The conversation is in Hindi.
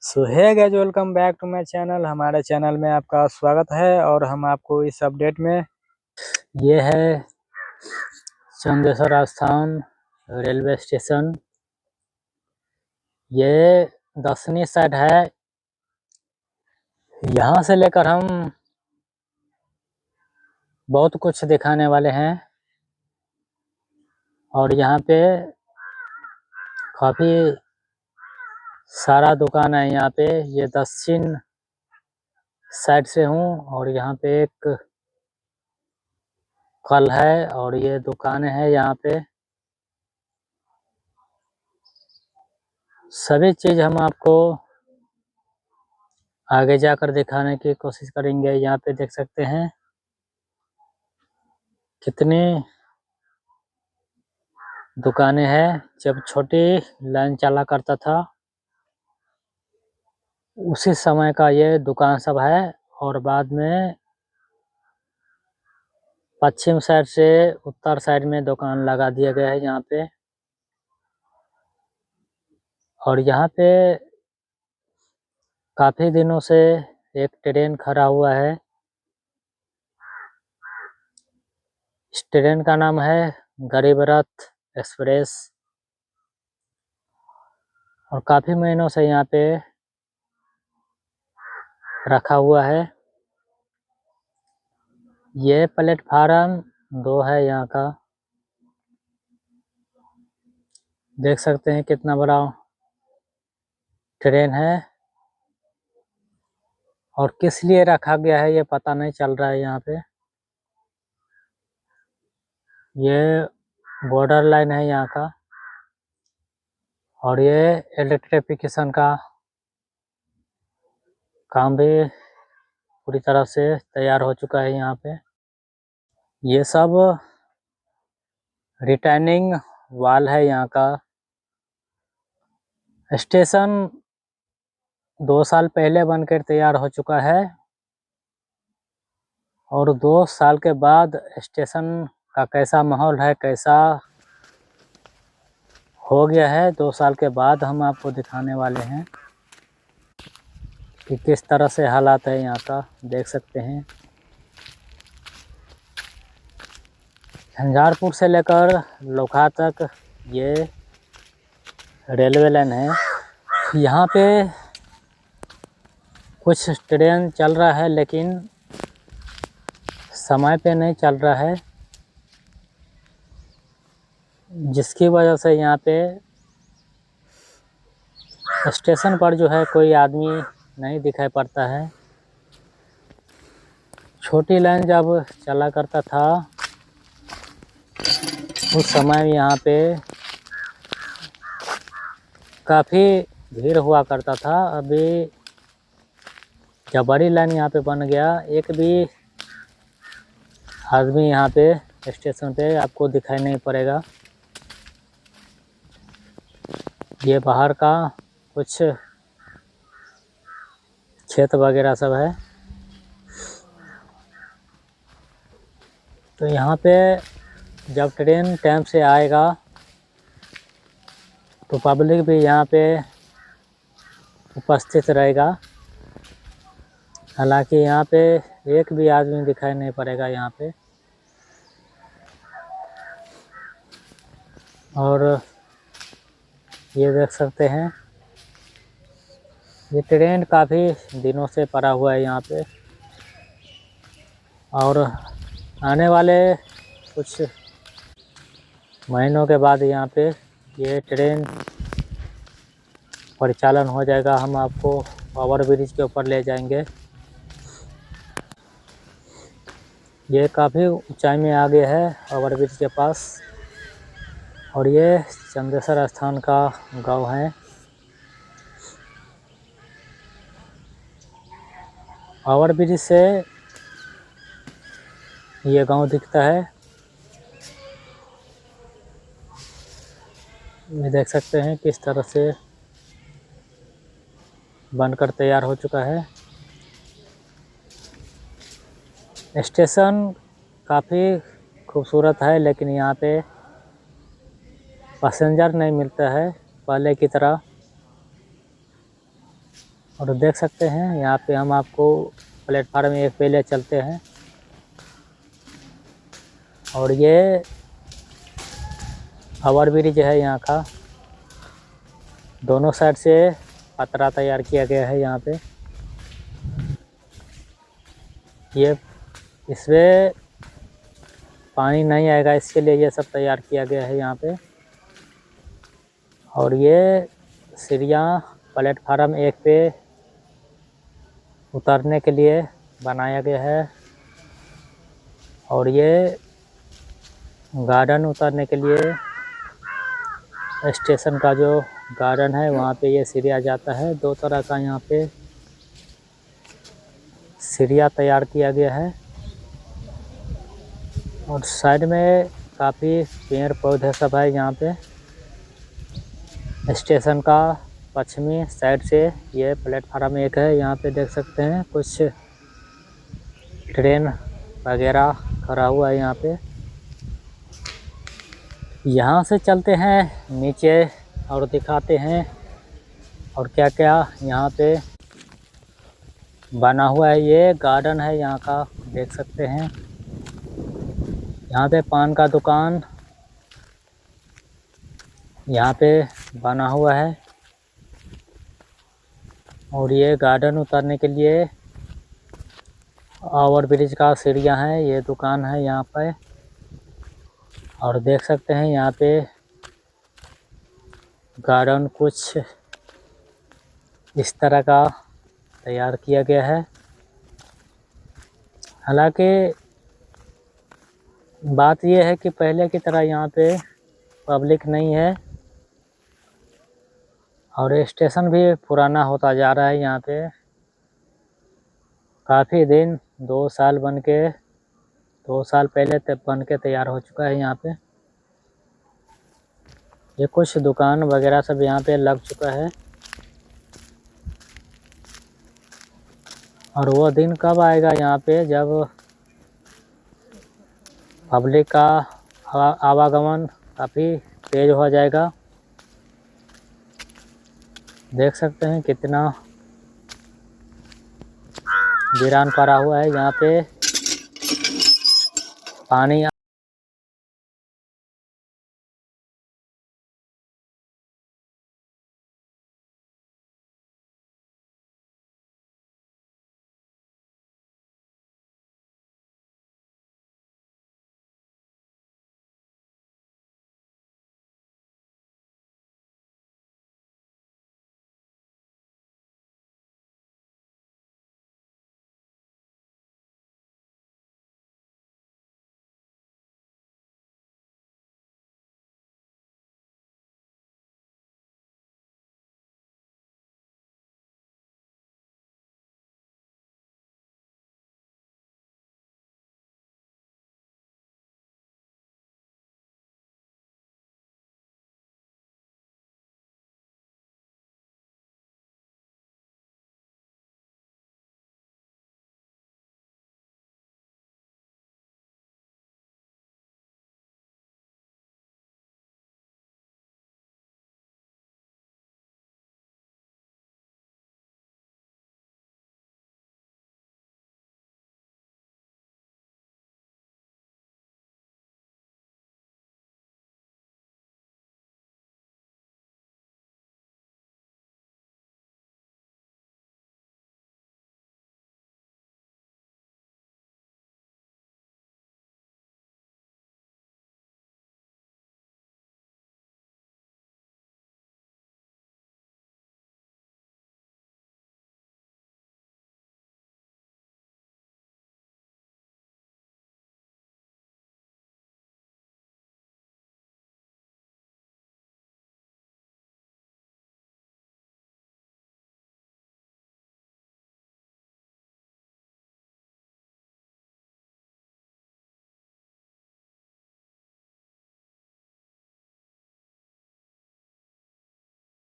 सो है guys, welcome back to my channel. हमारे चैनल में आपका स्वागत है और हम आपको इस अपडेट में ये है चंदेश्वर स्थान रेलवे स्टेशन। ये दक्षिणी साइड है। यहाँ से लेकर हम बहुत कुछ दिखाने वाले हैं और यहाँ पे काफी सारा दुकान है। यहाँ पे ये दक्षिण साइड से हूँ और यहाँ पे एक कल है और ये दुकान है। यहाँ पे सभी चीज हम आपको आगे जाकर दिखाने की कोशिश करेंगे। यहाँ पे देख सकते हैं कितनी दुकानें हैं। जब छोटी लाइन चला करता था उसी समय का ये दुकान सब है और बाद में पश्चिम साइड से उत्तर साइड में दुकान लगा दिया गया है यहाँ पे। और यहाँ पे काफी दिनों से एक ट्रेन खड़ा हुआ है। इस ट्रेन का नाम है गरीब रथ एक्सप्रेस और काफी महीनों से यहाँ पे रखा हुआ है। ये प्लेटफार्म 2 है यहाँ का। देख सकते हैं कितना बड़ा ट्रेन है और किस लिए रखा गया है ये पता नहीं चल रहा है। यहाँ पे ये बॉर्डर लाइन है यहाँ का और ये इलेक्ट्रिफिकेशन का काम भी पूरी तरह से तैयार हो चुका है। यहाँ पे ये सब रिटर्निंग वाल है यहाँ का। स्टेशन 2 साल पहले बनकर तैयार हो चुका है और 2 साल के बाद स्टेशन का कैसा माहौल है, कैसा हो गया है, 2 साल के बाद हम आपको दिखाने वाले हैं कि किस तरह से हालात है यहाँ का। देख सकते हैं झंझारपुर से लेकर लोखा तक ये रेलवे लाइन है। यहाँ पे कुछ ट्रेन चल रहा है लेकिन समय पे नहीं चल रहा है, जिसकी वजह से यहाँ पे स्टेशन पर जो है कोई आदमी नहीं दिखाई पड़ता है। छोटी लाइन जब चला करता था उस समय यहाँ पे काफ़ी भीड़ हुआ करता था। अभी जब बड़ी लाइन यहाँ पे बन गया, एक भी आदमी यहाँ पे स्टेशन पे आपको दिखाई नहीं पड़ेगा। ये बाहर का कुछ खेत वगैरह सब है। तो यहाँ पे जब ट्रेन टाइम से आएगा तो पब्लिक भी यहाँ पे उपस्थित रहेगा। हालांकि यहाँ पे एक भी आदमी दिखाई नहीं पड़ेगा यहाँ पे। और ये देख सकते हैं ये ट्रेन काफ़ी दिनों से पड़ा हुआ है यहाँ पे और आने वाले कुछ महीनों के बाद यहाँ पे ये ट्रेन परिचालन हो जाएगा। हम आपको ओवर ब्रिज के ऊपर ले जाएंगे। ये काफ़ी ऊंचाई में आ गया है ओवर ब्रिज के पास और ये चंदेश्वर स्थान का गांव है। ओवर ब्रिज से ये गांव दिखता है। ये देख सकते हैं किस तरह से बनकर तैयार हो चुका है। स्टेशन काफ़ी खूबसूरत है लेकिन यहाँ पे पैसेंजर नहीं मिलता है पहले की तरह। और देख सकते हैं यहाँ पे हम आपको प्लेटफार्म 1 पे ले चलते हैं। और ये ओवर ब्रिज है यहाँ का, दोनों साइड से पतरा तैयार किया गया है यहाँ पे। ये इसमें पानी नहीं आएगा, इसके लिए ये सब तैयार किया गया है यहाँ पे। और ये सीढ़ियाँ प्लेटफार्म 1 पे उतरने के लिए बनाया गया है। और ये गार्डन उतरने के लिए स्टेशन का जो गार्डन है वहाँ पे ये सीढ़ियाँ जाता है। 2 तरह का यहाँ पे सीढ़ियाँ तैयार किया गया है। और साइड में काफ़ी पेड़ पौधे सब है यहाँ पे। स्टेशन का पश्चिमी साइड से ये प्लेटफार्म 1 है। यहाँ पे देख सकते हैं कुछ ट्रेन वगैरह खड़ा हुआ है यहाँ पे। यहाँ से चलते हैं नीचे और दिखाते हैं और क्या क्या यहाँ पे बना हुआ है। ये गार्डन है यहाँ का, देख सकते हैं। यहाँ पे पान का दुकान यहाँ पे बना हुआ है। और ये गार्डन उतरने के लिए ओवर ब्रिज का सीढ़ियाँ हैं। ये दुकान है यहाँ पे। और देख सकते हैं यहाँ पे गार्डन कुछ इस तरह का तैयार किया गया है। हालांकि बात यह है कि पहले की तरह यहाँ पे पब्लिक नहीं है। और स्टेशन भी पुराना होता जा रहा है। यहाँ पे काफ़ी दिन 2 साल पहले तक बन के तैयार हो चुका है यहाँ पे। ये कुछ दुकान वगैरह सब यहाँ पे लग चुका है। और वो दिन कब आएगा यहाँ पे जब पब्लिक का आवागमन काफ़ी तेज हो जाएगा। देख सकते हैं कितना वीरान पड़ा हुआ है यहाँ पे। पानी